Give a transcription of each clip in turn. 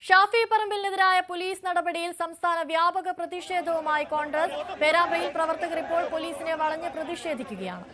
Shafi പറമ്പിലിനെതിരായ police നടപടിയിൽ സംസ്ഥാന വ്യാപക പ്രതിഷേധവുമായി കോൺഗ്രസ്. പേരാമ്പ്രയിൽ പ്രവർത്തകർ ഇപ്പോൾ പോലീസിനെ വളഞ്ഞ് പ്രതിഷേധിക്കുകയാണ്.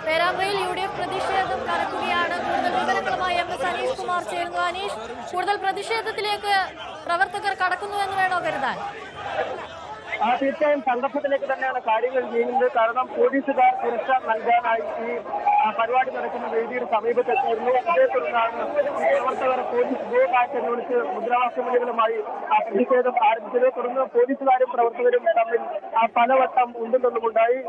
പേരാമ്പ്രയിൽ UDF പ്രതിഷേധം കനക്കുകയാണ്. കൂടുതൽ വിവരങ്ങളുമായി MS അനീഷ് കുമാർ ചേരുന്നു. അനീഷ്, കൂടുതൽ പ്രതിഷേധത്തിലേക്ക് പ്രവർത്തകർ കടക്കുന്നുവെന്ന് വേണോ കരുതാൻ? തീർച്ചയായും സംഘർഷത്തിലേക്ക് തന്നെയാണ് കാര്യങ്ങൾ നീങ്ങുന്നത്. കാരണം പോലീസുകാർ സുരക്ഷ നൽകാനായി ഈ പരിപാടി നടക്കുന്ന വേദിയുടെ സമീപത്തെത്തിയിരുന്നു. ഇതേ തുടർന്നാണ് പ്രവർത്തകർ പോലീസ് ഗോ ബാക്ക് എന്ന് വിളിച്ച് മുദ്രാവാക്യങ്ങളുമായി പ്രതിഷേധം ആരംഭിച്ചത്. തുടർന്ന് പോലീസുകാരും പ്രവർത്തകരും തമ്മിൽ പലവട്ടം ഉണ്ടെന്നുണ്ടായി.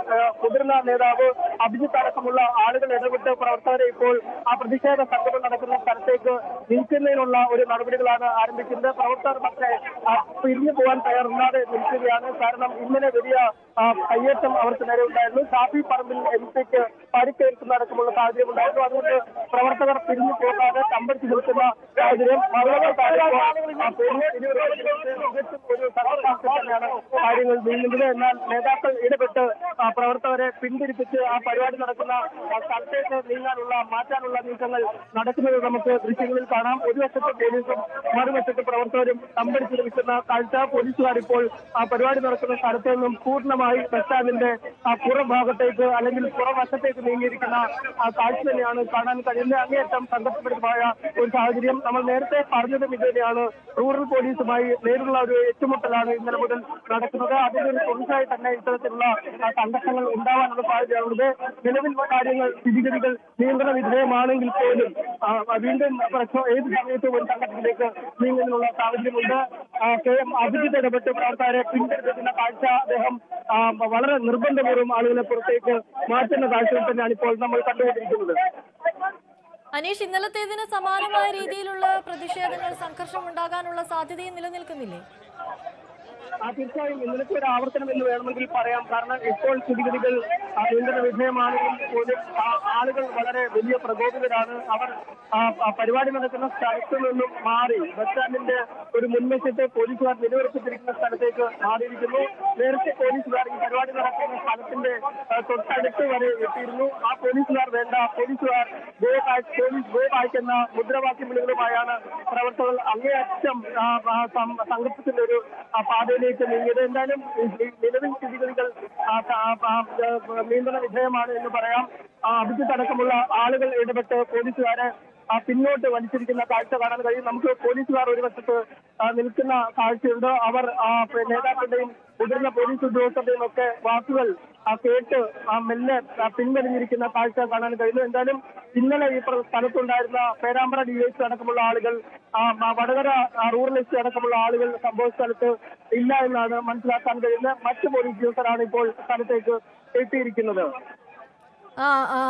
മുതിർന്ന നേതാവ് അഭിജിത്ത് അടക്കമുള്ള ആളുകൾ ഇടപെട്ട് പ്രവർത്തകരെ ഇപ്പോൾ ആ പ്രതിഷേധ സംഗമം നടക്കുന്ന സ്ഥലത്തേക്ക് നീക്കുന്നതിനുള്ള ഒരു നടപടികളാണ് ആരംഭിക്കുന്നത്. പ്രവർത്തകർ പക്ഷേ പിരിഞ്ഞു പോകാൻ തയ്യാറില്ലാതെ നിൽക്കുകയാണ്. കാരണം ഇന്നലെ വലിയ കയ്യേറ്റം അവർക്ക് നേരെ ഉണ്ടായിരുന്നു. ഷാഫി പറമ്പിൽ MP-ക്ക് പരിക്കേൽക്കുന്നതടക്കമുള്ള സാഹചര്യം ഉണ്ടായിരുന്നു. അതുകൊണ്ട് പ്രവർത്തകർ പിരിഞ്ഞു പോകാതെ തമ്പടിച്ചു നിൽക്കുന്ന സാഹചര്യം ഒരു തന്നെയാണ് കാര്യങ്ങൾ നീങ്ങുന്നത്. എന്നാൽ നേതാക്കൾ ഇടപെട്ട് പ്രവർത്തകരെ പിന്തിരിപ്പിച്ച് ആ പരിപാടി നടക്കുന്ന സ്ഥലത്തേക്ക് മാറ്റാനുള്ള നീക്കങ്ങൾ നടക്കുന്നത് നമുക്ക് ദൃശ്യങ്ങളിൽ കാണാം. ഒരു വശത്ത് പോലീസും മറുവശത്ത് പ്രവർത്തകരും തമ്പടിച്ചു നിൽക്കുന്ന കാഴ്ച. പോലീസുകാർ ഇപ്പോൾ ആ പരിപാടി നടക്കുന്ന സ്ഥലത്ത് നിന്നും പൂർണ്ണമായി ബസ് സ്റ്റാൻഡിന്റെ പുറംഭാഗത്തേക്ക് അല്ലെങ്കിൽ പുറംവശത്തേക്ക് നീങ്ങിയിരിക്കുന്ന കാഴ്ച തന്നെയാണ് കാണാൻ കഴിയുന്നത്. അങ്ങേയറ്റം സംഘർഷപരമായ ഒരു സാഹചര്യം. നമ്മൾ നേരത്തെ പറഞ്ഞതും ഇതുതന്നെയാണ്. റൂറൽ പോലീസുമായി നേരിട്ടുള്ള ഒരു ഏറ്റുമുട്ടലാണ് ഇന്നലെ മുതൽ നടക്കുന്നത്. അതിന്റെ ഒരു തുടർച്ചയായി തന്നെ ഇത്തരത്തിലുള്ള സംഘർഷങ്ങൾ ഉണ്ടാവാനുള്ള സാധ്യതയാണുള്ളത്. നിലവിൽ കാര്യങ്ങൾ സ്ഥിതിഗതികൾ നിയന്ത്രണ വിധേയമാണെങ്കിൽ പോലും വീണ്ടും ഏത് സമയത്തും ഒരു സംഘർഷത്തിലേക്ക് നീങ്ങുന്നതിനുള്ള സാഹചര്യമുണ്ട്. KM അഭിജിത്ത് ഇടപെട്ട് പ്രവർത്തകരെ പിന്തുടരുന്ന കാഴ്ച അദ്ദേഹം വളരെ നിർബന്ധപൂർവ്വം ആളുകളെ പുറത്തേക്ക് മാറ്റുന്ന കാഴ്ചകൾ തന്നെയാണ് ഇപ്പോൾ നമ്മൾ കണ്ടുകൊണ്ടിരിക്കുന്നത്. അനീഷ്, ഇന്നലത്തേതിന് സമാനമായ രീതിയിലുള്ള പ്രതിഷേധങ്ങൾ, സംഘർഷം ഉണ്ടാകാനുള്ള സാധ്യതയും നിലനിൽക്കുന്നില്ലേ? തീർച്ചയായും ഇന്നലത്തെ ഒരു ആവർത്തനം എന്ന് വേണമെങ്കിൽ പറയാം. കാരണം ഇപ്പോൾ സ്ഥിതിഗതികൾ നിയന്ത്രണ വിധേയമാണെങ്കിൽ പോലും ആളുകൾ വളരെ വലിയ പ്രകോപിതരാണ്. അവർ പരിപാടി നടക്കുന്ന സ്ഥലത്തു നിന്നും മാറി ബസ് സ്റ്റാൻഡിന്റെ ഒരു മുൻവശത്ത് പോലീസുകാർ നിലയുറപ്പിച്ചിരിക്കുന്ന സ്ഥലത്തേക്ക് മാറിയിരിക്കുന്നു. നേരത്തെ പോലീസുകാർ ഈ പരിപാടി നടക്കുന്ന സ്ഥലത്തിന്റെ തൊട്ടടുത്ത് വരെ എത്തിയിരുന്നു. ആ പോലീസുകാർ പോലീസ് ഗോ ബാക്ക് എന്ന മുദ്രാവാക്യം വിളികളുമായാണ് പ്രവർത്തകർ അങ്ങേയറ്റം സംഘർഷത്തിന്റെ ഒരു പാതയിലേക്ക് നീങ്ങിയത്. എന്തായാലും നിലവിൽ സ്ഥിതിഗതികൾ നിയന്ത്രണ വിധേയമാണ് എന്ന് പറയാം. അഭിജിത്ത് അടക്കമുള്ള ആളുകൾ ഇടപെട്ട് പോലീസുകാരെ പിന്നോട്ട് വലിച്ചിരിക്കുന്ന കാഴ്ച കാണാൻ കഴിയും. നമുക്ക് പോലീസുകാർ ഒരു വശത്ത് നിൽക്കുന്ന കാഴ്ചയുണ്ട്. അവർ നേതാക്കളുടെയും മുതിർന്ന പോലീസ് ഉദ്യോഗസ്ഥരുടെയും ഒക്കെ വാക്കുകൾ കേട്ട് മെല്ലെ പിൻവലിഞ്ഞിരിക്കുന്ന കാഴ്ച കാണാൻ കഴിയുന്നു. എന്തായാലും ഇന്നലെ ഈ സ്ഥലത്തുണ്ടായിരുന്ന പേരാമ്പ്ര DSP അടക്കമുള്ള ആളുകൾ, വടകര റൂറൽ SP അടക്കമുള്ള ആളുകൾ സംഭവ സ്ഥലത്ത് ഇല്ല എന്നാണ് മനസ്സിലാക്കാൻ കഴിയുന്നത്. മറ്റ് പോലീസ് ഉദ്യോഗസ്ഥരാണ് ഇപ്പോൾ സ്ഥലത്തേക്ക് എത്തിയിരിക്കുന്നത്.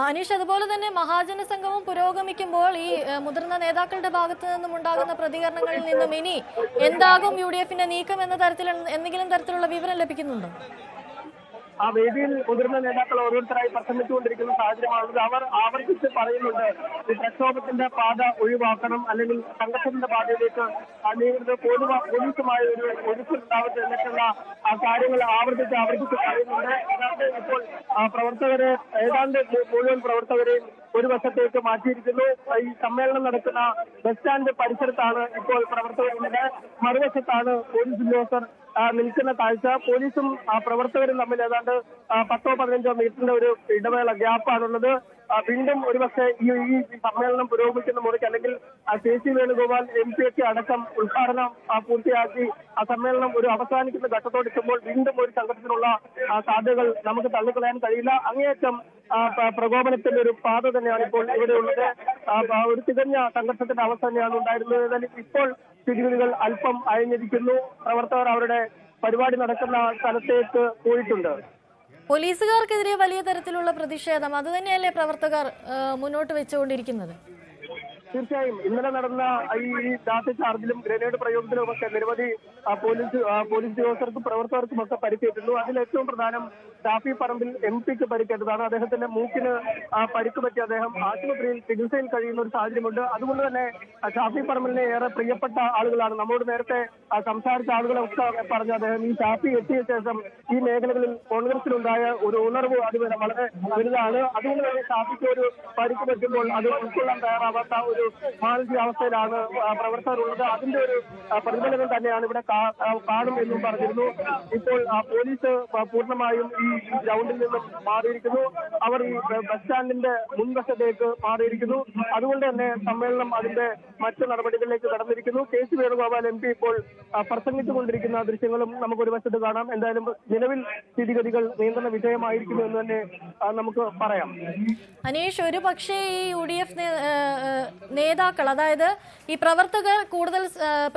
അനീഷ്, അതുപോലെ തന്നെ മഹാജന സംഗമം പുരോഗമിക്കുമ്പോൾ ഈ മുതിർന്ന നേതാക്കളുടെ ഭാഗത്തു നിന്നും ഉണ്ടാകുന്ന പ്രതികരണങ്ങളിൽ നിന്നും ഇനി എന്താകും UDF-ന്റെ നീക്കം എന്ന തരത്തിൽ എന്തെങ്കിലും തരത്തിലുള്ള വിവരം ലഭിക്കുന്നുണ്ടോ? ആ വേദിയിൽ മുതിർന്ന നേതാക്കൾ ഓരോരുത്തരായി പ്രസംഗിച്ചുകൊണ്ടിരിക്കുന്ന സാഹചര്യമാണുള്ളത്. അവർ ആവർത്തിച്ച് പറയുന്നുണ്ട് ഈ പ്രക്ഷോഭത്തിന്റെ പാത ഒഴിവാക്കണം, അല്ലെങ്കിൽ സംഘർഷത്തിന്റെ പാതയിലേക്ക് നീങ്ങുന്നത് പോലീസുമായ ഒരു ഒഴുക്കുണ്ടാവട്ടെ എന്നൊക്കെയുള്ള കാര്യങ്ങൾ ആവർത്തിച്ച് പറയുന്നുണ്ട്. അതായത് ഇപ്പോൾ പ്രവർത്തകരെ മുഴുവൻ പ്രവർത്തകരെയും ഒരു വശത്തേക്ക് മാറ്റിയിരിക്കുന്നു. ഈ സമ്മേളനം നടക്കുന്ന ബസ് സ്റ്റാൻഡ് പരിസരത്താണ് ഇപ്പോൾ പ്രവർത്തകരുള്ളത്. മറുവശത്താണ് പോലീസ് ഉദ്യോഗസ്ഥർ നിൽക്കുന്ന കാഴ്ച. പോലീസും പ്രവർത്തകരും തമ്മിൽ ഏതാണ്ട് 10-15 മീറ്ററിന്റെ ഒരു ഇടവേള ഗ്യാപ്പാണുള്ളത്. വീണ്ടും ഒരുപക്ഷെ ഈ സമ്മേളനം പുരോഗമിക്കുന്ന മുറയ്ക്ക് അല്ലെങ്കിൽ KC വേണുഗോപാൽ MP അടക്കം ഉദ്ഘാടനം പൂർത്തിയാക്കി ആ സമ്മേളനം ഒരു അവസാനിക്കുന്ന ഘട്ടത്തോടെത്തുമ്പോൾ വീണ്ടും ഒരു സംഘർഷത്തിനുള്ള സാധ്യതകൾ നമുക്ക് തള്ളിക്കളയാൻ കഴിയില്ല. അങ്ങേയറ്റം പ്രകോപനത്തിന്റെ ഒരു പാത തന്നെയാണ് ഇപ്പോൾ ഇവിടെ ഉള്ളത്. ഒരു തികഞ്ഞ സംഘർഷത്തിന്റെ അവസ്ഥ തന്നെയാണ് ഉണ്ടായിരുന്നത്. ഇപ്പോൾ സ്ഥിതിഗതികൾ അല്പം അയഞ്ഞിരിക്കുന്നു. പ്രവർത്തകർ അവരുടെ പരിപാടി നടക്കുന്ന സ്ഥലത്തേക്ക് പോയിട്ടുണ്ട്. പോലീസുകാർക്കെതിരെ വലിയ തരത്തിലുള്ള പ്രതിഷേധം അത് തന്നെയല്ലേ പ്രവർത്തകർ മുന്നോട്ട് വെച്ചുകൊണ്ടിരിക്കുന്നത്? തീർച്ചയായും ഇന്നലെ നടന്ന ഈ ലാത്തി ചാർജിലും ഗ്രനേഡ് പ്രയോഗത്തിലും ഒക്കെ നിരവധി പോലീസ് ഉദ്യോഗസ്ഥർക്കും പ്രവർത്തകർക്കും ഒക്കെ പരിക്കേറ്റുന്നു. അതിൽ ഏറ്റവും പ്രധാനം ഷാഫി പറമ്പിൽ MP-ക്ക് പരിക്കേറ്റതാണ്. അദ്ദേഹത്തിന്റെ മൂക്കിന് പരിക്ക് പറ്റി അദ്ദേഹം ആശുപത്രിയിൽ ചികിത്സയിൽ കഴിയുന്ന ഒരു സാഹചര്യമുണ്ട്. അതുകൊണ്ട് തന്നെ ഷാഫി പറമ്പിലിനെ ഏറെ പ്രിയപ്പെട്ട ആളുകളാണ്. നമ്മോട് നേരത്തെ സംസാരിച്ച ആളുകളൊക്കെ പറഞ്ഞു അദ്ദേഹം ഈ ഷാഫി എത്തിയ ശേഷം ഈ മേഖലകളിൽ കോൺഗ്രസിലുണ്ടായ ഒരു ഉണർവ് അത് വളരെ വലുതാണ്. അതുകൊണ്ട് തന്നെ ഷാഫിക്ക് ഒരു പരിക്ക് പറ്റുമ്പോൾ അത് ഉൾക്കൊള്ളാൻ തയ്യാറാവാത്ത ഒരു മാനസികാവസ്ഥയിലാണ് പ്രവർത്തകരുള്ളത്. അതിന്റെ ഒരു പ്രതിഫലനം തന്നെയാണ് ഇവിടെ കാണും എന്നും പറഞ്ഞിരുന്നു. ഇപ്പോൾ പോലീസ് പൂർണ്ണമായും ഈ ഗ്രൗണ്ടിൽ നിന്നും മാറിയിരിക്കുന്നു. അവർ ഈ ബസ് സ്റ്റാൻഡിന്റെ മുൻവശത്തേക്ക് മാറിയിരിക്കുന്നു. അതുകൊണ്ട് തന്നെ സമ്മേളനം അതിന്റെ മറ്റ് നടപടികളിലേക്ക് കടന്നിരിക്കുന്നു. KC വേണുഗോപാൽ MP ഇപ്പോൾ പ്രസംഗിച്ചുകൊണ്ടിരിക്കുന്ന ദൃശ്യങ്ങളും നമുക്കൊരു വശത്ത് കാണാം. എന്തായാലും നിലവിൽ സ്ഥിതിഗതികൾ നിയന്ത്രണ വിധേയമായിരിക്കുന്നു എന്ന് തന്നെ നമുക്ക് പറയാം. അനീഷ്, ഒരു പക്ഷേ ഈ UDF നേതാക്കൾ, അതായത് ഈ പ്രവർത്തകർ കൂടുതൽ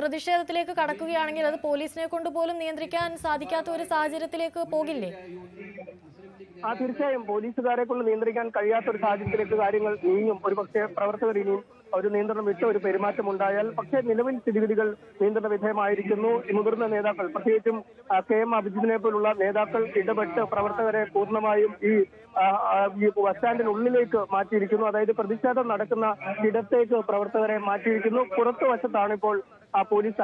പ്രതിഷേധത്തിലേക്ക് കടക്കുകയാണെങ്കിൽ അത് പോലീസിനെ കൊണ്ട് പോലും നിയന്ത്രിക്കാൻ സാധിക്കാത്ത ഒരു സാഹചര്യത്തിലേക്ക് പോകില്ലേ? തീർച്ചയായും പോലീസുകാരെ കൊണ്ട് നിയന്ത്രിക്കാൻ കഴിയാത്ത ഒരു സാഹചര്യത്തിലേക്ക് കാര്യങ്ങൾ നീങ്ങും. ഒരുപക്ഷെ പ്രവർത്തകർ ഇനിയും ഒരു നിയന്ത്രണം വിട്ട ഒരു പെരുമാറ്റം ഉണ്ടായാൽ. പക്ഷേ നിലവിൽ സ്ഥിതിഗതികൾ നിയന്ത്രണ വിധേയമായിരിക്കുന്നു. മുതിർന്ന നേതാക്കൾ, പ്രത്യേകിച്ചും KM അഭിജിത്തിനെ പോലുള്ള നേതാക്കൾ ഇടപെട്ട് പ്രവർത്തകരെ പൂർണ്ണമായും ഈ ബസ് സ്റ്റാൻഡിനുള്ളിലേക്ക് മാറ്റിയിരിക്കുന്നു. അതായത് പ്രതിഷേധം നടക്കുന്ന ഇടത്തേക്ക് പ്രവർത്തകരെ മാറ്റിയിരിക്കുന്നു. പുറത്തു വശത്താണ് ഇപ്പോൾ പോലീസ്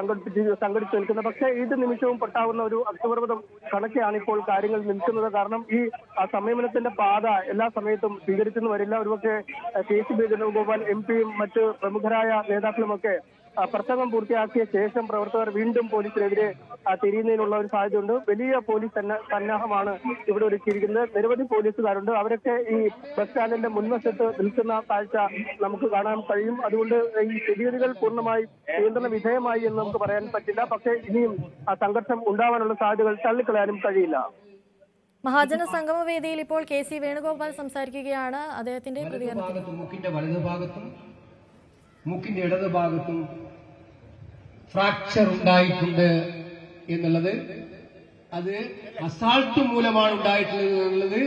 സംഘടിച്ചു നിൽക്കുന്നത്. പക്ഷേ ഏത് നിമിഷവും പൊട്ടാവുന്ന ഒരു അഗ്നിപർവ്വതം കണക്കെയാണ് ഇപ്പോൾ കാര്യങ്ങൾ നിൽക്കുന്നത്. കാരണം ഈ സംയമനത്തിന്റെ പാത എല്ലാ സമയത്തും സ്വീകരിച്ചെന്ന് വരില്ല. ഒരുപക്ഷെ KC വേണുഗോപാൽ MP-യും മറ്റ് പ്രമുഖരായ നേതാക്കളുമൊക്കെ പ്രസംഗം പൂർത്തിയാക്കിയ ശേഷം പ്രവർത്തകർ വീണ്ടും പോലീസിനെതിരെ തിരിയുന്നതിനുള്ള ഒരു സാധ്യതയുണ്ട്. വലിയ പോലീസ് സന്നാഹമാണ് ഇവിടെ ഒരുക്കിയിരിക്കുന്നത്. നിരവധി പോലീസുകാരുണ്ട്. അവരൊക്കെ ഈ ബസ് സ്റ്റാൻഡിന്റെ മുൻവശത്ത് നിൽക്കുന്ന കാഴ്ച നമുക്ക് കാണാൻ കഴിയും. അതുകൊണ്ട് ഈ സ്ഥിതിഗതികൾ പൂർണ്ണമായി നിയന്ത്രണ വിധേയമായി എന്ന് നമുക്ക് പറയാൻ പറ്റില്ല. പക്ഷേ ഇനിയും സംഘർഷം ഉണ്ടാവാനുള്ള സാധ്യതകൾ തള്ളിക്കളയാനും കഴിയില്ല. മഹാജന സംഗമ വേദിയിൽ ഇപ്പോൾ KC വേണുഗോപാൽ സംസാരിക്കുകയാണ്. അദ്ദേഹത്തിന്റെ മൂക്കിന്റെ വലതുഭാഗത്തും മൂക്കിന്റെ ഇടതുഭാഗത്തും ഫ്രാക്ചർ ഉണ്ടായിട്ടുണ്ട് എന്നുള്ളത്, അത് അസാൾട്ട് മൂലമാണ് ഉണ്ടായിട്ടുള്ളത് എന്നുള്ളത്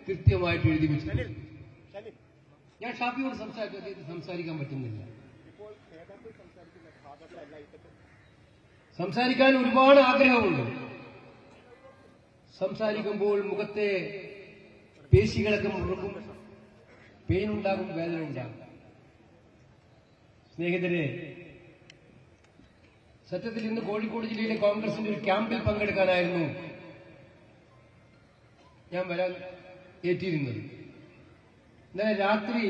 കൃത്യമായിട്ട് എഴുതി വെച്ചിട്ടുണ്ട്. ഞാൻ ഷാഫിയോട് സംസാരിക്കാൻ പറ്റുന്നില്ല. സംസാരിക്കാൻ ഒരുപാട് ആഗ്രഹമുണ്ട്. സംസാരിക്കുമ്പോൾ മുഖത്തെ പേശികളൊക്കെ മുറുകും, പെയിൻ ഉണ്ടാകും, വേദന ഉണ്ടാകും. സ്നേഹിതരെ, സത്യത്തിൽ ഇന്ന് കോഴിക്കോട് ജില്ലയിലെ കോൺഗ്രസിന്റെ ഒരു ക്യാമ്പിൽ പങ്കെടുക്കാനായിരുന്നു ഞാൻ വരാൻ ഏറ്റിരുന്നത്. ഇന്നലെ രാത്രി